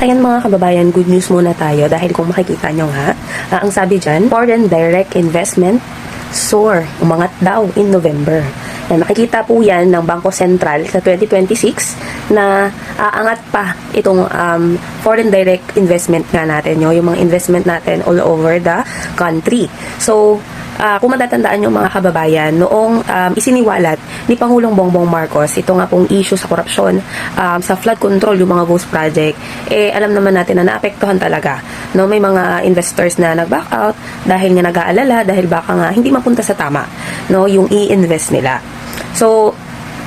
Ayan mga kababayan, good news muna tayo dahil kung makikita nyo nga, ang sabi dyan, foreign direct investment soar, umangat daw in November. Yan, makikita po yan ng Bangko Sentral sa 2026 na aangat pa itong foreign direct investment nga natin, yung mga investment natin all over the country. So, kung matatandaan yung mga kababayan, noong isiniwalat ni Pangulong Bongbong Marcos, ito nga pong issue sa korupsyon, sa flood control, yung mga ghost project, alam naman natin na naapektuhan talaga. No, may mga investors na nag-back out dahil nga nag-aalala, dahil baka nga hindi mapunta sa tama, no, yung i-invest nila. So,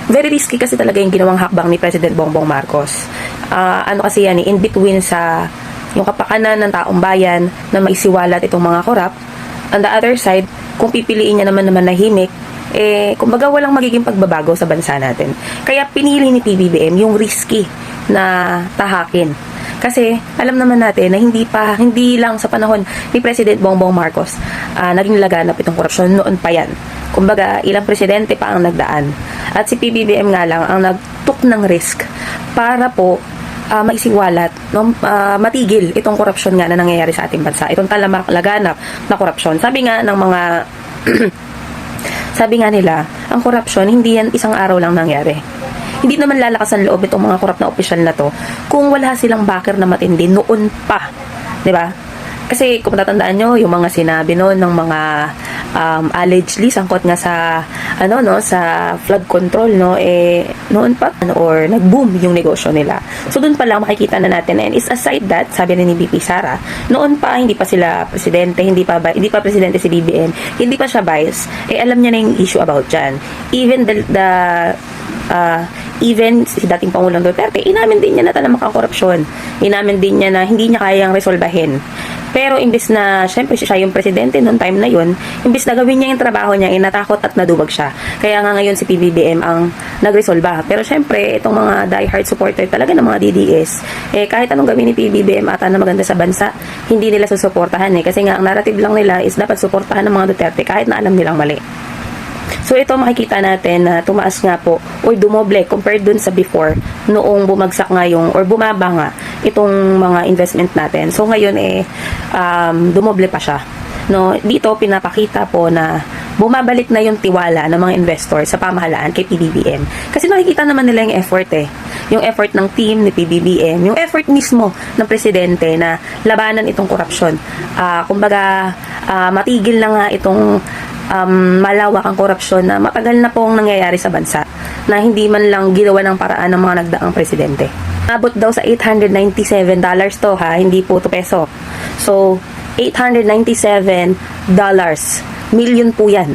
very risky kasi talaga yung ginawang hakbang ni President Bongbong Marcos. Ano kasi yan, in between sa yung kapakanan ng taong bayan na maisiwalat itong mga korap. On the other side, kung pipiliin niya naman nahimik, kumbaga walang magiging pagbabago sa bansa natin. Kaya pinili ni PBBM yung risky na tahakin. Kasi alam naman natin na hindi lang sa panahon ni President Bongbong Marcos naging laganap itong korupsyon, noon pa yan. Kumbaga ilang presidente pa ang nagdaan. At si PBBM nga lang ang nagtook ng risk para po maisiwalat, no, matigil itong korupsyon nga na nangyayari sa ating bansa. Itong talamak laganap na korupsyon. Sabi nga ng mga sabi nga nila, ang korupsyon hindi yan isang araw lang nangyari. Hindi naman lalakas ang loob itong mga korap na opisyal na to kung wala silang backer na matindi noon pa, 'di ba? Kasi kung tatandaan nyo, yung mga sinabi noon ng mga allegedly sangkot nga sa sa flood control, no, noon pa or nag-boom yung negosyo nila. So doon pa lang makikita na natin, and is aside that, sabi ni BP Sara, noon pa hindi pa sila presidente, hindi pa presidente si BBM, hindi pa siya vice, alam niya na yung issue about dyan. Even si dating Pangulong Duterte, inamin din niya na talamak ang korupsyon. Inamin din niya na hindi niya kayang resolbahin. Pero imbis na, syempre siya yung presidente noong time na yun, imbis na gawin niya yung trabaho niya, natakot at nadubag siya. Kaya nga ngayon si PBBM ang nagresolba. Pero syempre, itong mga diehard supporter talaga ng mga DDS, kahit anong gawin ni PBBM ata na maganda sa bansa, hindi nila susuportahan. Kasi nga, ang narrative lang nila is dapat suportahan ng mga Duterte kahit na alam nilang mali. So ito makikita natin na tumaas nga po o dumoble compared dun sa before noong bumagsak nga yung or bumaba nga itong mga investment natin. So ngayon dumoble pa siya. No, dito pinapakita po na bumabalik na yung tiwala ng mga investor sa pamahalaan kay PBBM. Kasi nakikita naman nila yung effort Yung effort ng team ni PBBM, yung effort mismo ng presidente na labanan itong korupsyon. Kumbaga matigil na nga itong malawak ang korupsyon na matagal na pong nangyayari sa bansa na hindi man lang ginawa ng paraan ng mga nagdaang presidente. Abot daw sa $897 to ha, hindi po to peso. So, $897 million po yan.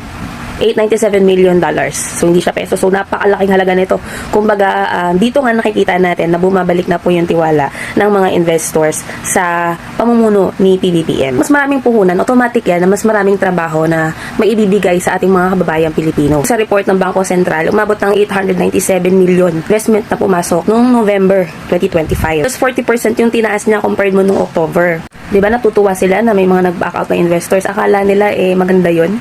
$897 million. So, hindi siya peso. So, napakalaking halaga nito. Kumbaga, dito nga nakikita natin na bumabalik na po yung tiwala ng mga investors sa pamumuno ni PBBM. Mas maraming puhunan, automatic yan na mas maraming trabaho na maibibigay sa ating mga kababayang Pilipino. Sa report ng Bangko Sentral, umabot ng $897 million investment na pumasok noong November 2025. Tapos 40% yung tinaas niya compared mo noong October. Diba natutuwa sila na may mga nag-back out na investors. Akala nila maganda yon.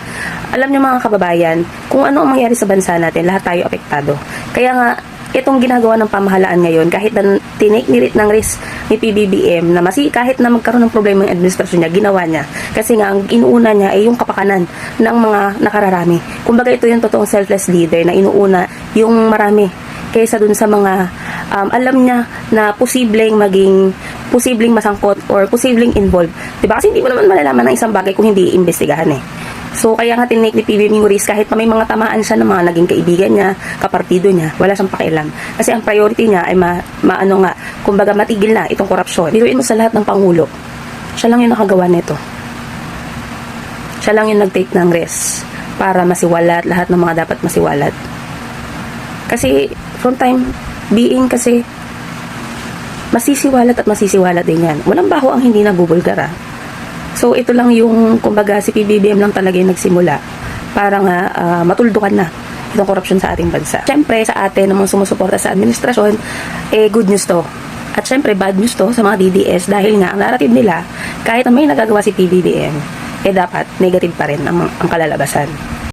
Alam niyo mga kababayan, kung ano ang mangyari sa bansa natin, lahat tayo apektado. Kaya nga, itong ginagawa ng pamahalaan ngayon, kahit na tinake ng risk ni PBBM na kahit na magkaroon ng problema yung administrasyon niya, ginawa niya. Kasi nga, ang inuuna niya ay yung kapakanan ng mga nakararami. Kumbaga ito yung totoong selfless leader na inuuna yung marami kaysa dun sa mga alam niya na posibleng masangkot or posibleng involved. Diba? Kasi hindi mo naman malalaman ng isang bagay kung hindi iimbestigahan So, kaya nga tinake ni PBBM yung risk kahit pa may mga tamaan siya ng mga naging kaibigan niya, kapartido niya, wala siyang pakialam. Kasi ang priority niya ay kumbaga matigil na itong korupsyon. Biruin mo sa lahat ng Pangulo, siya lang yung nakagawa nito. Siya lang yung nag-take ng risk para masiwalat lahat ng mga dapat masiwalat. Kasi, from time being kasi, masisiwalat at masisiwalat din yan. Walang baho ang hindi nabubulgar. So, ito lang yung, kumbaga, si PBBM lang talaga yung nagsimula para nga matuldukan na itong korupsyon sa ating bansa. Siyempre, sa atin namang sumusuporta sa administrasyon, good news to. At siyempre, bad news to sa mga DDS dahil nga, ang narrative nila, kahit na may nagagawa si PBBM, dapat negative pa rin ang kalalabasan.